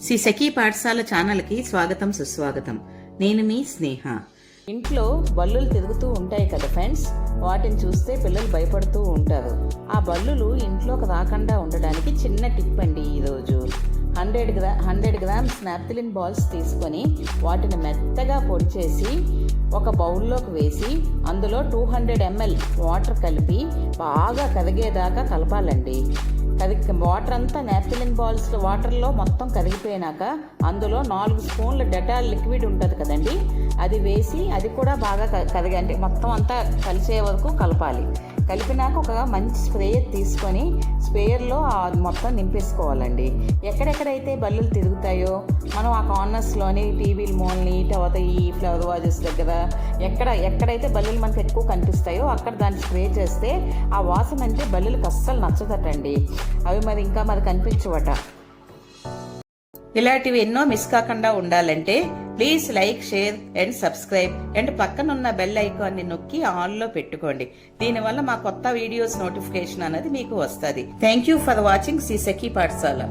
శ్రీ సఖీ పాఠశాల ఛానల్కి స్వాగతం సుస్వాగతం. నేను మీ స్నేహ. ఇంట్లో బల్లులు తిరుగుతూ ఉంటాయి కదా ఫ్రెండ్స్, వాటిని చూస్తే పిల్లలు భయపడుతూ ఉంటారు. ఆ బల్లులు ఇంట్లోకి రాకుండా ఉండడానికి చిన్న టిప్ అండి. ఈరోజు 100 గ్రామ్స్ నాప్థలిన్ బాల్స్ తీసుకొని వాటిని మెత్తగా పొడి చేసి ఒక బౌల్లోకి వేసి అందులో 200 ml వాటర్ కలిపి బాగా కరిగేదాకా కలపాలండి. వాటర్ అంతా నాప్థలిన్ బాల్స్ వాటర్లో మొత్తం కరిగిపోయినాక అందులో 4 స్పూన్ల డెటాల్ లిక్విడ్ ఉంటుంది కదండి, అది వేసి అది కూడా బాగా అంటే మొత్తం అంతా కలిసే వరకు కలపాలి. కలిపినాక ఒక మంచి స్ప్రేయర్ తీసుకొని స్ప్రేయర్లో మొత్తం నింపేసుకోవాలండి. ఎక్కడెక్కడైతే బల్లులు తిరుగుతాయో మనం ఆ కార్నర్స్లోని టీవీల మూలని, తర్వాత ఈ ఫ్లవర్ వాజెస్ దగ్గర ఎక్కడైతే బల్లులు మనకు ఎక్కువ కనిపిస్తాయో అక్కడ దాన్ని స్ప్రే చేస్తే ఆ వాసన అంటే బల్లులకు అస్సలు నచ్చదటండి. అవి ఇంకా మరి కనిపించవట. ఇలాంటివి ఎన్నో మిస్ కాకుండా ఉండాలంటే please like, share and subscribe and పక్కనున్న బెల్ ఐకాన్ని నొక్కి ఆన్ లో పెట్టుకోండి. దీనివల్ల మా కొత్త వీడియోస్ నోటిఫికేషన్ అనేది మీకు వస్తుంది. Thank you for watching Sri Sakhi పాఠశాల.